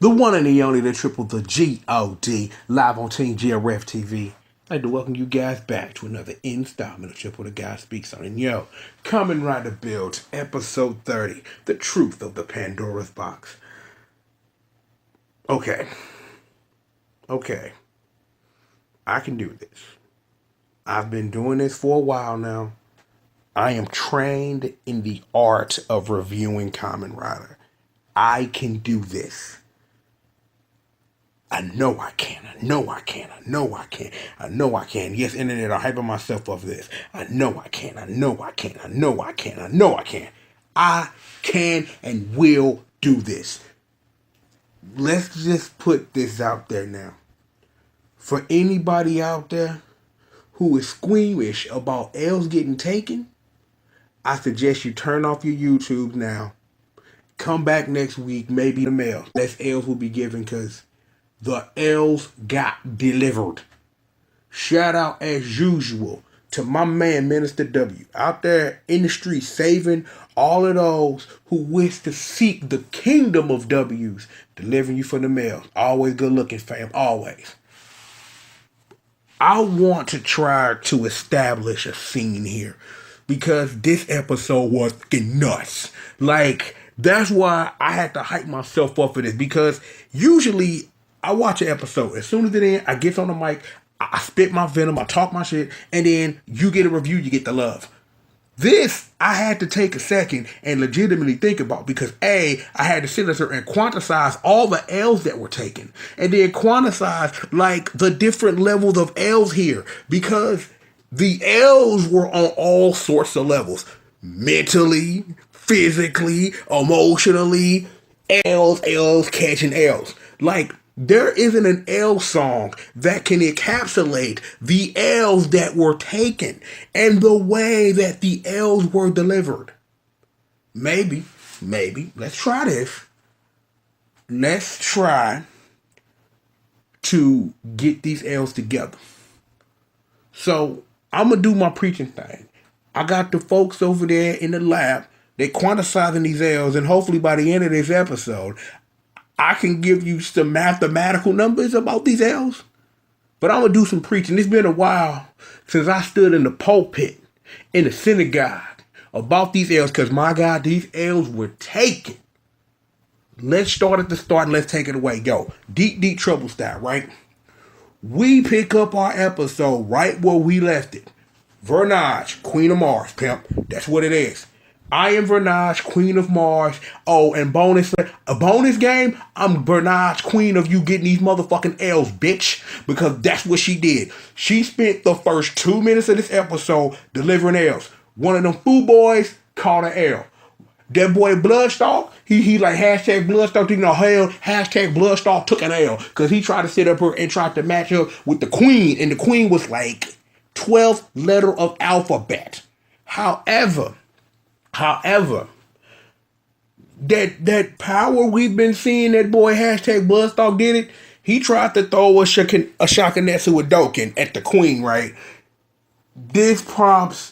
The one and the only, the triple, the G.O.D, live on Team GRF TV. I'd like to welcome you guys back to another installment of Triple the Guy Speaks on. And yo, Kamen Rider Build, episode 30, The Truth of the Pandora's Box. Okay. I can do this. I've been doing this for a while now. I am trained in the art of reviewing Kamen Rider. I can do this. I know I can. Yes, internet, I'm hyping myself off this. I know I can. I can and will do this. Let's just put this out there now. For anybody out there who is squeamish about L's getting taken, I suggest you turn off your YouTube now. Come back next week, maybe the mail. Less L's will be given because the L's got delivered. Shout out as usual to my man Minister W out there in the streets saving all of those who wish to seek the kingdom of W's, delivering you from the mail. Always good looking, fam. Always. I want to try to establish a scene here because this episode was fucking nuts. Like, that's why I had to hype myself up for this, because usually I watch an episode. As soon as it ends, I get on the mic, I spit my venom, I talk my shit, and then you get a review, you get the love. This, I had to take a second and legitimately think about, because I had to sit there and quantize all the L's that were taken. And then quantize, like, the different levels of L's here. Because the L's were on all sorts of levels. Mentally, physically, emotionally, L's catching L's. Like, there isn't an L song that can encapsulate the L's that were taken and the way that the L's were delivered. Maybe, let's try this. Let's try to get these L's together. So, I'm going to do my preaching thing. I got the folks over there in the lab. They're quantizing these L's, and hopefully by the end of this episode, I can give you some mathematical numbers about these L's. But I'm going to do some preaching. It's been a while since I stood in the pulpit in the synagogue about these L's, because my God, these L's were taken. Let's start at the start and let's take it away. Yo, deep trouble style, right? We pick up our episode right where we left it. Vernage, Queen of Mars, pimp. That's what it is. I am Vernage, Queen of Mars. Oh, and a bonus game, I'm Vernage, Queen of you getting these motherfucking L's, bitch. Because that's what she did. She spent the first 2 minutes of this episode delivering L's. One of them foo boys caught an L. That boy Bloodstalk, he like hashtag Bloodstalk, hell, hashtag Bloodstalk took an L. Because he tried to sit up here and tried to match up with the Queen. And the Queen was like 12th letter of alphabet. However, that power we've been seeing, that boy hashtag Bloodstock did it. He tried to throw a Shakinetsu Hadoken at the Queen, right? This prompts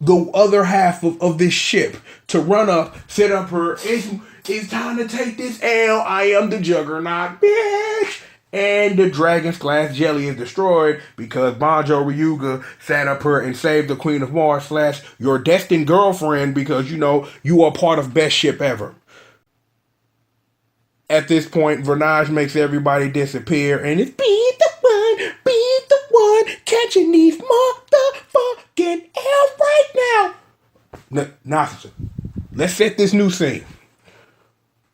the other half of this ship to run up, set up her, it's time to take this L. I am the Juggernaut, bitch. And the Dragon's Glass Jelly is destroyed because Banjo Ryuga sat up her and saved the Queen of Mars / your destined girlfriend, because, you are part of best ship ever. At this point, Vernage makes everybody disappear, and it's be the one, catching these motherfucking L's right now. Nonsense. Let's set this new scene.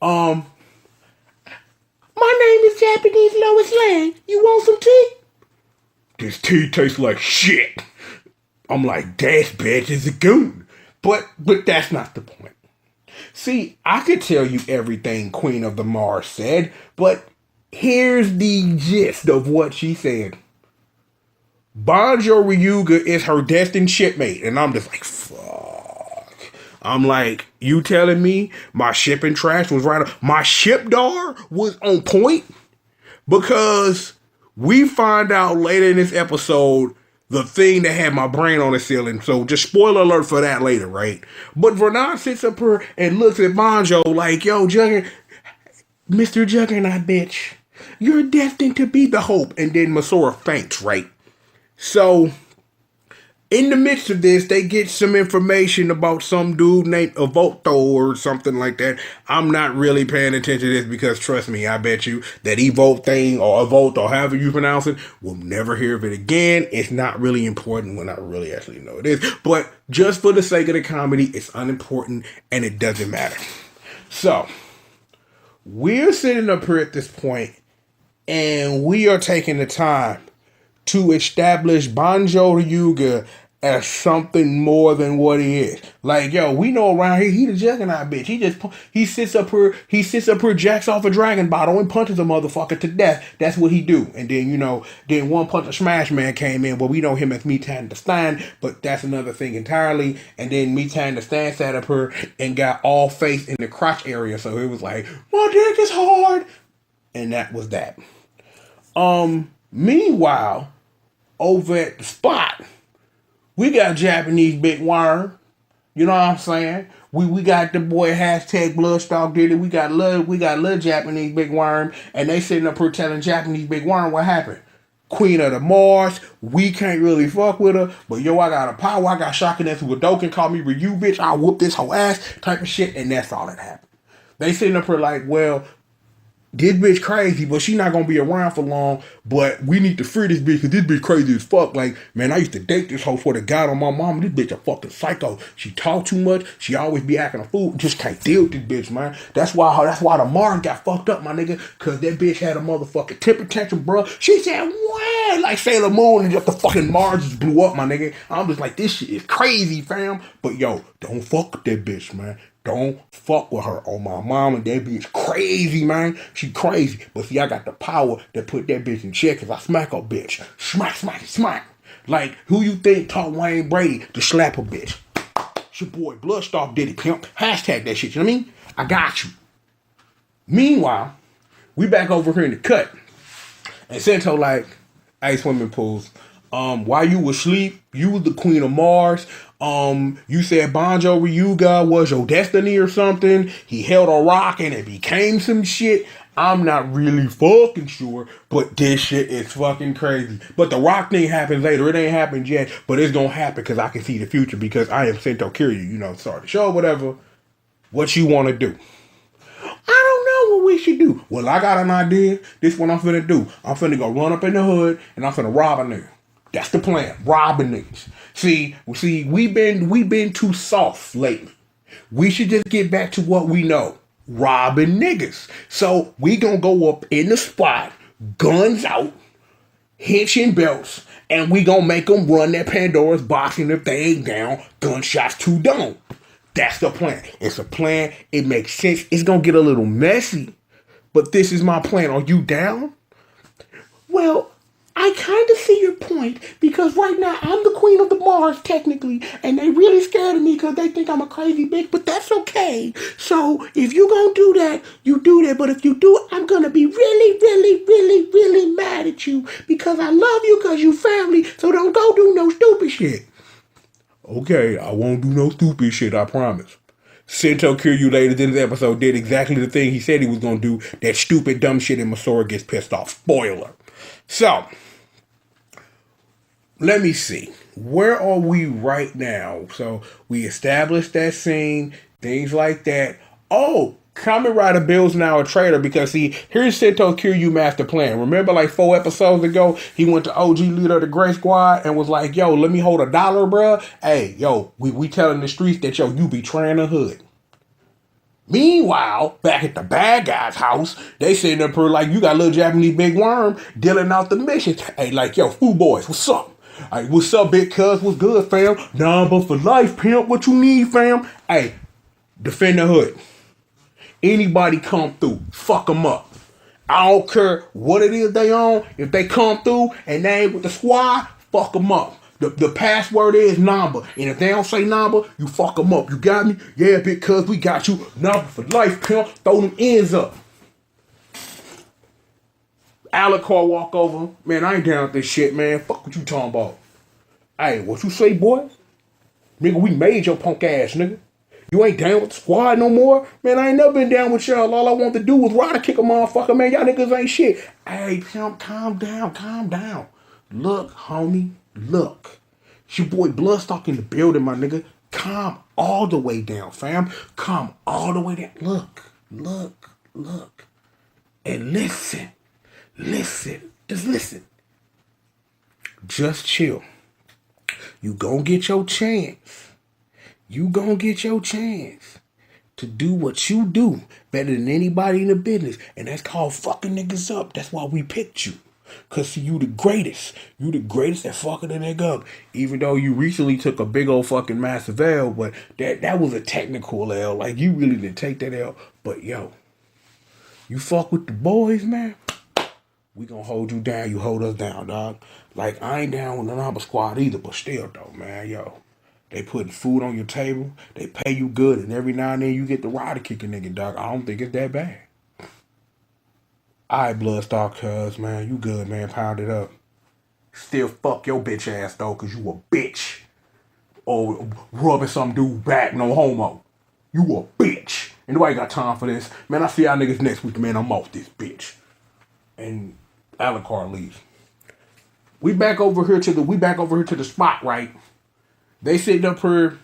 My name is Japanese Lois Lane. You want some tea? This tea tastes like shit. I'm like, that bitch is a goon. But that's not the point. See, I could tell you everything Queen of the Mars said, but here's the gist of what she said. Banjo Ryuga is her destined shipmate. And I'm just like, fuck. I'm like, you telling me my shipping trash was right? My ship door was on point? Because we find out later in this episode the thing that had my brain on the ceiling. So just spoiler alert for that later, right? But Vernon sits up here and looks at Banjo like, yo, Jugger, Mr. Juggernaut, bitch, you're destined to be the hope. And then Masora faints, right? So, in the midst of this, they get some information about some dude named Avoto or something like that. I'm not really paying attention to this because, trust me, I bet you that Evote thing or Evote or however you pronounce it, we'll never hear of it again. It's not really important when I really actually know it is. But just for the sake of the comedy, it's unimportant and it doesn't matter. So, we're sitting up here at this point and we are taking the time to establish Banjo Ryuga as something more than what he is. Like, yo, we know around here he the Juggernaut bitch. He sits up here, jacks off a dragon bottle and punches a motherfucker to death. That's what he do. And then, then One Punch Smash Man came in, but we know him as Metan the Stein, but that's another thing entirely. And then Metan the Stein sat up here and got all face in the crotch area, so it was like, my dick is hard. And that was that. Meanwhile, over at the spot, we got Japanese Big Worm. You know what I'm saying? We got the boy hashtag Bloodstock did it. We got little Japanese Big Worm, and they sitting up here telling Japanese Big Worm what happened. Queen of the Mars, we can't really fuck with her, but yo, I got a power. I got Shakunen Suidoken, call me Ryu, bitch. I'll whoop this whole ass type of shit, and that's all that happened. They sitting up here like, well, this bitch crazy, but she not gonna be around for long. But we need to free this bitch because this bitch crazy as fuck. Like, man, I used to date this hoe for the God on my mom. This bitch a fucking psycho. She talk too much. She always be acting a fool. Just can't deal with this bitch, man. That's why the Mars got fucked up, my nigga. Cause that bitch had a motherfucking temper tantrum, bro. She said, what? Like Sailor Moon, and just the fucking Mars just blew up, my nigga. I'm just like, this shit is crazy, fam. But yo, don't fuck with that bitch, man. Don't fuck with her. Oh, my mom and that bitch crazy, man. She crazy. But see, I got the power to put that bitch in check because I smack a bitch. Smack, smack, smack. Like, who you think taught Wayne Brady to slap a bitch? It's your boy Bloodstock did it, pimp. Hashtag that shit, you know what I mean? I got you. Meanwhile, we back over here in the cut. And Sento like, hey, swimming pools. While you was asleep, you was the Queen of Mars. You said Banjo Ryuga was your destiny or something. He held a rock and it became some shit. I'm not really fucking sure, but this shit is fucking crazy. But the rock thing happens later. It ain't happened yet, but it's gonna happen because I can see the future because I am Sento Kiryu, start the show, whatever. What you want to do? I don't know what we should do. Well, I got an idea. This what I'm finna do. I'm finna go run up in the hood and I'm finna rob a nigga. That's the plan. Robbing niggas. See, we been too soft lately. We should just get back to what we know. Robbing niggas. So we gonna go up in the spot, guns out, hitching belts, and we gonna make them run that Pandora's box, and if they ain't down, gunshots to dome. That's the plan. It's a plan. It makes sense. It's gonna get a little messy, but this is my plan. Are you down? Well, I kind of see your point because right now I'm the Queen of the Mars technically, and they really scared of me because they think I'm a crazy bitch, but that's okay. So if you gonna do that, you do that. But if you do, I'm gonna be really, really, really, really mad at you because I love you because you family. So don't go do no stupid shit. Okay, I won't do no stupid shit, I promise. Sento Kiryu later in this episode did exactly the thing he said he was gonna do. That stupid dumb shit and Masora gets pissed off. Spoiler. So, let me see. Where are we right now? So, we established that scene, things like that. Oh, Kamen Rider Bill's now a traitor because, see, here's Sento Kiryu master plan. Remember, like 4 episodes ago, he went to OG leader of the Grey Squad and was like, yo, let me hold $1, bruh. Hey, yo, we telling the streets that, yo, you betraying the hood. Meanwhile, back at the bad guy's house, they sitting up here like, you got little Japanese Big Worm dealing out the missions. Hey, like, yo, Foo Boys, what's up? Hey, what's up, big cuz? What's good, fam? Number for life, pimp. What you need, fam? Hey, defend the hood. Anybody come through, fuck them up. I don't care what it is they on. If they come through and they ain't with the squad, fuck them up. The password is number. And if they don't say number, you fuck them up. You got me? Yeah, because we got you. Number for life, pimp. Throw them ends up. Alucard walk over. Man, I ain't down with this shit, man. Fuck what you talking about. Hey, what you say, boy? Nigga, we made your punk ass, nigga. You ain't down with the squad no more? Man, I ain't never been down with y'all. All I want to do was ride a kick a motherfucker, man. Y'all niggas ain't shit. Hey, pimp, calm down, calm down. Look, homie, look. It's your boy Bloodstock in the building, my nigga. Calm all the way down, fam. Calm all the way down. Look, look, look. And listen. Listen. Just listen. Just chill. You gon' get your chance. You gon' get your chance to do what you do better than anybody in the business. And that's called fucking niggas up. That's why we picked you. Cause see, you the greatest. You the greatest at fucking a nigga up. Even though you recently took a big old fucking massive L, but that was a technical L. Like, you really didn't take that L. But yo, you fuck with the boys, man. We gonna hold you down. You hold us down, dog. Like, I ain't down with the number squad either, but still though, man, yo. They putting food on your table. They pay you good, and every now and then you get the rider kicking nigga, dog. I don't think it's that bad. Alright, Bloodstock, cuz, man. You good, man. Pound it up. Still fuck your bitch ass, though, cause you a bitch. Or rubbing some dude back, no homo. You a bitch. And nobody got time for this. Man, I see y'all niggas next week, man. I'm off this bitch. And Alucard leaves. We back over here to the spot, right? They sitting up here,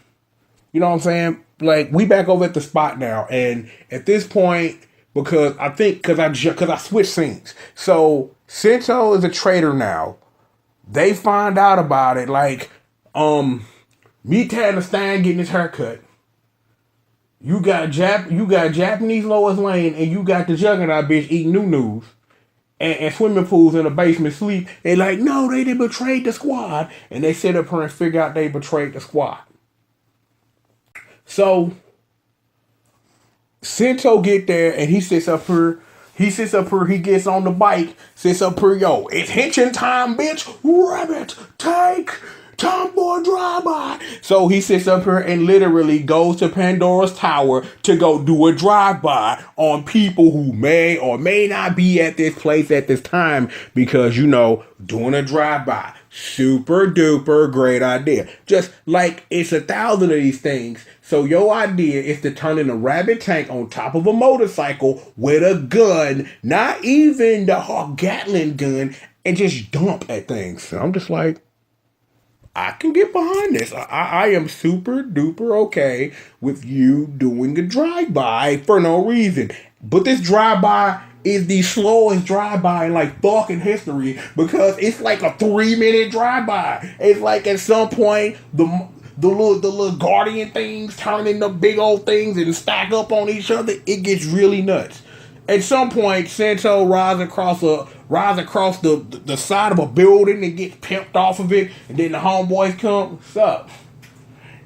you know what I'm saying? Like, we back over at the spot now, and at this point, because I switched scenes. So Sento is a traitor now. They find out about it. Like, Mita and the Stein getting his haircut. You got Japanese Lois Lane, and you got the Juggernaut bitch eating new-news. And swimming pools in the basement sleep. They like, no, they betrayed the squad. And they sit up here and figure out they betrayed the squad. So Sento get there and he sits up here. He gets on the bike, sits up here, yo, it's hitching time, bitch. Rabbit, take Tomboy drive-by. So he sits up here and literally goes to Pandora's tower to go do a drive-by on people who may or may not be at this place at this time, because, you know, doing a drive-by, super duper great idea. Just like it's 1,000 of these things. So your idea is to turn in a rabbit tank on top of a motorcycle with a gun, not even the Hawk Gatling gun, and just dump at things. So I'm just like, I can get behind this. I am super duper okay with you doing a drive-by for no reason. But this drive-by is the slowest drive-by in like fucking history, because it's like a 3-minute drive-by. It's like at some point the little guardian things turn into big old things and stack up on each other. It gets really nuts. At some point, Sento rides across the side of a building and gets pimped off of it, and then the homeboys come. What's up?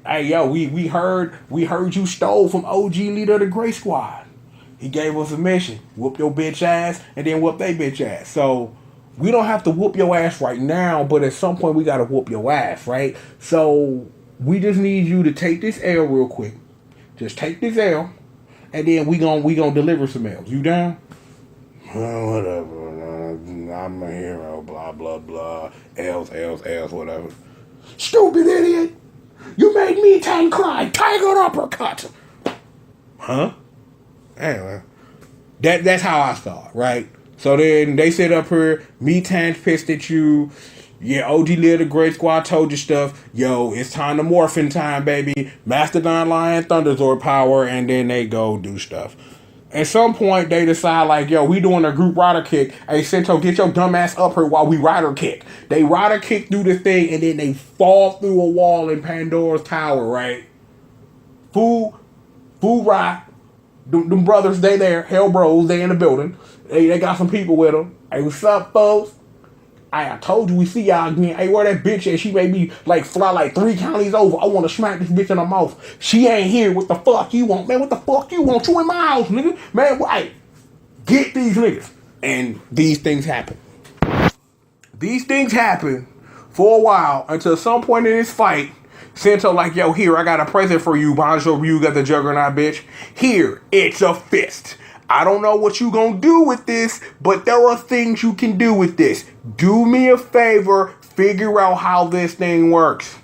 Hey, yo, we heard you stole from OG leader of the Grey Squad. He gave us a mission: whoop your bitch ass, and then whoop they bitch ass. So we don't have to whoop your ass right now, but at some point we gotta whoop your ass, right? So we just need you to take this L real quick. Just take this L. And then we gonna deliver some L's. You down? Whatever. I'm a hero. Blah blah blah. L's, whatever. Stupid idiot! You made me Tang cry. Tiger uppercut. Huh? Anyway, that's how I saw it, right? So then they sit up here. Me Tan's pissed at you. Yeah, OG Leader, the Great Squad told you stuff. Yo, it's time to morphin' time, baby. Mastodon, Lion, Thunderzord power, and then they go do stuff. At some point, they decide, like, yo, we doing a group rider kick. Hey, Sento, get your dumb ass up here while we rider kick. They rider kick through the thing, and then they fall through a wall in Pandora's tower, right? Fool rock. Them brothers, they there. Hell bros, they in the building. They got some people with them. Hey, what's up, folks? I told you we see y'all again. Hey, where that bitch at? She made me like fly like 3 counties over. I want to smack this bitch in the mouth. She ain't here. What the fuck you want? Man, what the fuck you want? You in my house, nigga. Man, why? Get these niggas. And these things happen. These things happen for a while until some point in this fight, Sento like, yo, here, I got a present for you. Bonjour, you got the Juggernaut, bitch. Here, it's a fist. I don't know what you gonna do with this, but there are things you can do with this. Do me a favor, figure out how this thing works.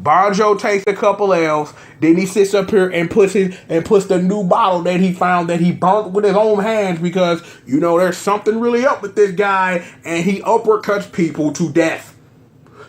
Bonjo takes a couple L's. Then he sits up here and puts the new bottle that he found that he burnt with his own hands because there's something really up with this guy, and he uppercuts people to death.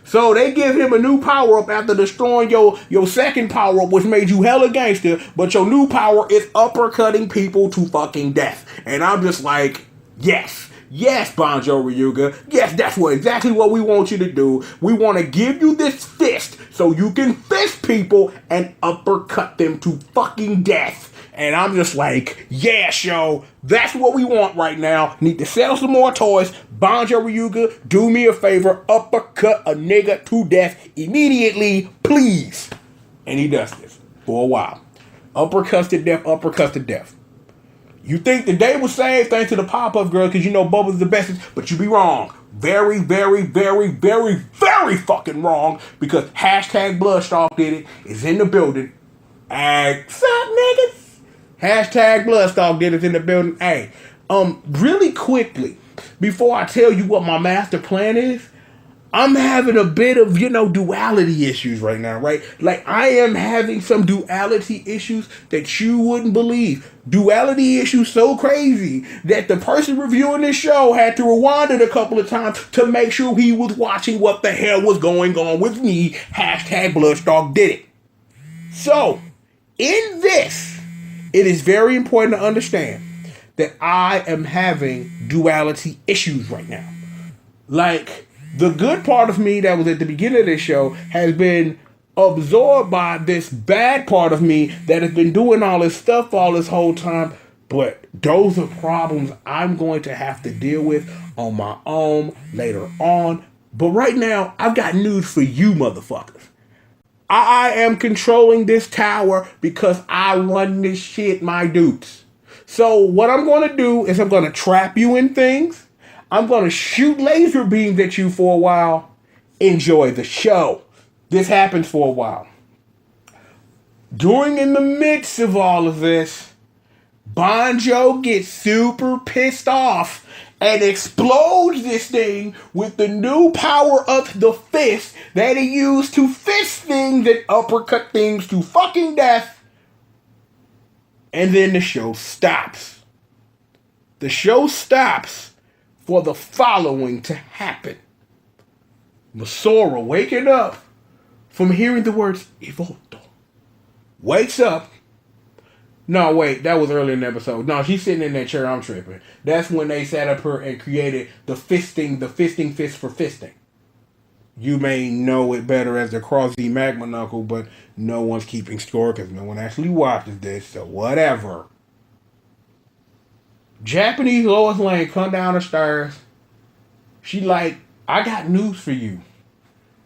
So they give him a new power up after destroying your second power up, which made you hella gangster. But your new power is uppercutting people to fucking death. And I'm just like, yes. Yes, Banjo Ryuga. Yes, that's exactly what we want you to do. We want to give you this fist so you can fist people and uppercut them to fucking death. And I'm just like, yeah, show. That's what we want right now. Need to sell some more toys. Banjo Ryuga, do me a favor. Uppercut a nigga to death immediately, please. And he does this for a while. Uppercuts to death, uppercuts to death. You think the day was saved thanks to the Pop-Up Girl because Bubba's the bestest, but you be wrong. Very, very, very, very, very fucking wrong because hashtag Bloodstock did it. Is in the building. What's up, niggas? Hashtag Bloodstock did it in the building. Hey, really quickly, before I tell you what my master plan is, I'm having a bit of, duality issues right now, right? Like, I am having some duality issues that you wouldn't believe. Duality issues so crazy that the person reviewing this show had to rewind it a couple of times to make sure he was watching what the hell was going on with me. Hashtag Bloodstock did it. So, in this, it is very important to understand that I am having duality issues right now. Like, the good part of me that was at the beginning of this show has been absorbed by this bad part of me that has been doing all this stuff all this whole time. But those are problems I'm going to have to deal with on my own later on. But right now, I've got news for you motherfuckers. I am controlling this tower because I run this shit, my dudes. So what I'm going to do is I'm going to trap you in things. I'm going to shoot laser beams at you for a while. Enjoy the show. This happens for a while. In the midst of all of this, Banjo gets super pissed off and explodes this thing with the new power of the fist that he used to fist things and uppercut things to fucking death. And then the show stops. The show stops for the following to happen. Masora, waking up from hearing the words Evolto, wakes up. No, wait, that was earlier in the episode. No, she's sitting in that chair, I'm tripping. That's when they sat up her and created the fisting fist for fisting. You may know it better as the Cross-Z Magma Knuckle, but no one's keeping score because no one actually watches this, so whatever. Japanese Lois Lane come down the stairs. She like, I got news for you.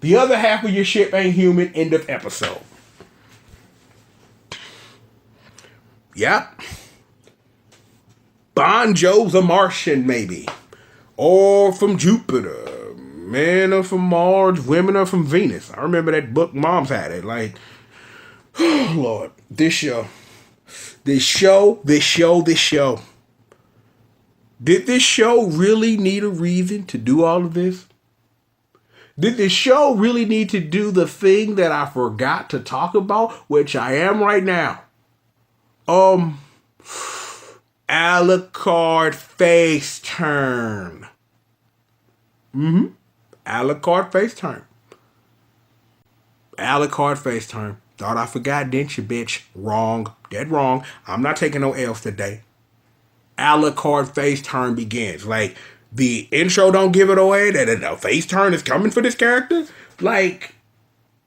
The other half of your ship ain't human. End of episode. Yep. Banjo's a Martian, maybe. Or from Jupiter. Men are from Mars, women are from Venus. I remember that book moms had it. Like, oh Lord, this show. Did this show really need a reason to do all of this? Did this show really need to do the thing that I forgot to talk about, which I am right now? Alucard face turn. Alucard face turn. Alucard face turn. Thought I forgot, didn't you, bitch? Wrong. Dead wrong. I'm not taking no L's today. Alucard face turn begins. Like, the intro don't give it away that a face turn is coming for this character. Like,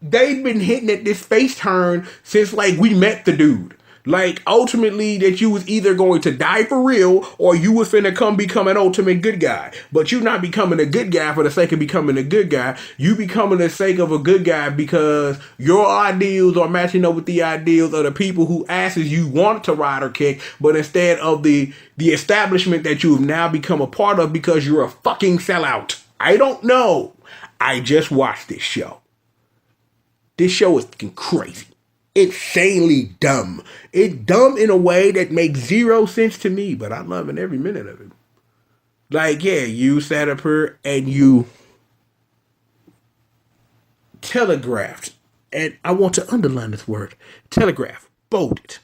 they've been hitting at this face turn since, like, we met the dude. Like, ultimately, that you was either going to die for real or you was finna become an ultimate good guy. But you not becoming a good guy for the sake of becoming a good guy. You becoming the sake of a good guy because your ideals are matching up with the ideals of the people who asses you wanted to ride or kick, but instead of the establishment that you have now become a part of because you're a fucking sellout. I don't know. I just watched this show. This show is fucking crazy. Insanely dumb. It's dumb in a way that makes zero sense to me, but I'm loving every minute of it. Like, yeah, you sat up here and you telegraphed And I want to underline this word, telegraph, bold it,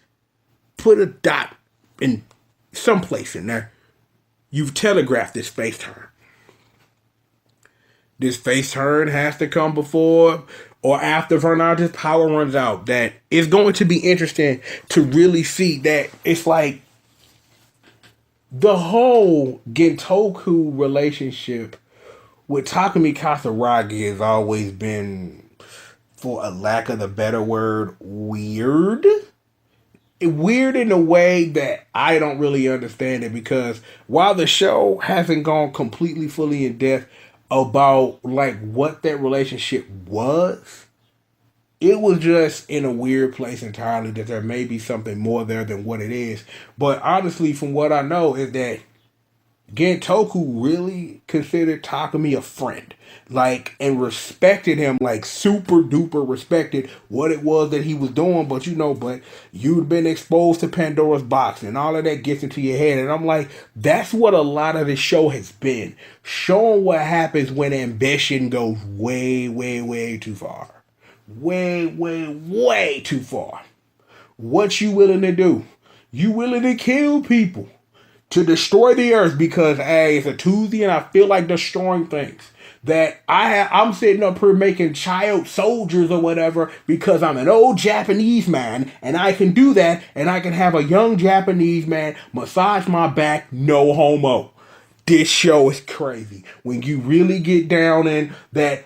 put a dot in someplace in there. You've telegraphed this face turn. This face turn has to come before or after Vernon's power runs out. That it's going to be interesting to really see that it's like the whole Gentoku relationship with Takumi Kasaragi has always been, for a lack of a better word, weird. Weird in a way that I don't really understand it, because while the show hasn't gone completely fully in depth about like what that relationship was, it was just in a weird place entirely, that there may be something more there than what it is. But honestly, from what I know, is that Gentoku really considered Takumi a friend, like, and respected him, like super duper respected what it was that he was doing. But you'd been exposed to Pandora's box, and all of that gets into your head. And I'm like, that's what a lot of this show has been, showing what happens when ambition goes way, way, way too far, way, way, way too far. What you willing to do? You willing to kill people to destroy the earth because, hey, it's a Tuesday and I feel like destroying things. That I'm sitting up here making child soldiers or whatever because I'm an old Japanese man and I can do that, and I can have a young Japanese man massage my back, no homo. This show is crazy. When you really get down in that,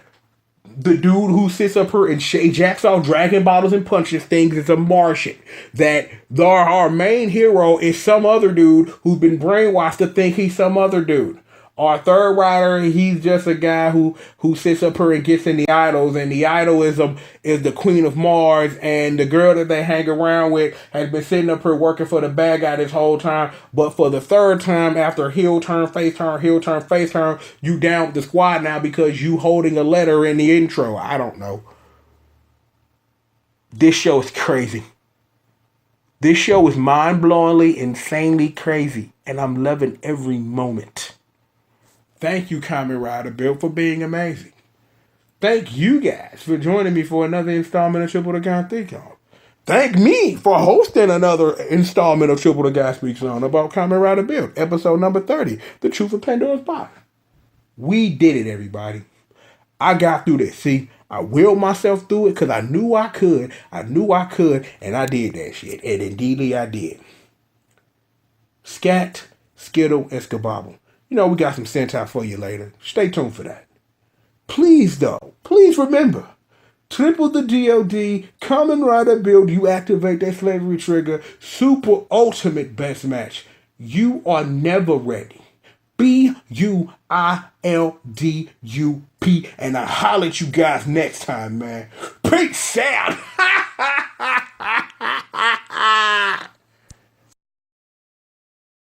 the dude who sits up here and jacks off dragon bottles and punches things is a Martian. That our main hero is some other dude who's been brainwashed to think he's some other dude. Our third rider, he's just a guy who sits up here and gets in the idols, and the idol is the Queen of Mars, and the girl that they hang around with has been sitting up here working for the bad guy this whole time. But for the third time, after heel turn, face turn, heel turn, face turn, you down with the squad now because you holding a letter in the intro. I don't know. This show is crazy. This show is mind-blowingly, insanely crazy, and I'm loving every moment. Thank you, Kamen Rider Bill, for being amazing. Thank you guys for joining me for another installment of Triple the Guy Speaks On. Thank me for hosting another installment of Triple the Guy Speaks On about Kamen Rider Bill, episode number 30, The Truth of Pandora's Box. We did it, everybody. I got through this. See, I willed myself through it because I knew I could. And I did that shit. And indeedly I did. Scat, Skittle, and Skabobble. We got some Sentai for you later. Stay tuned for that. Please remember, triple the G.O.D, Kamen Rider Build, you activate that slavery trigger, super ultimate best match. You are never ready. BUILDUP, and I'll holler at you guys next time, man. Peace out.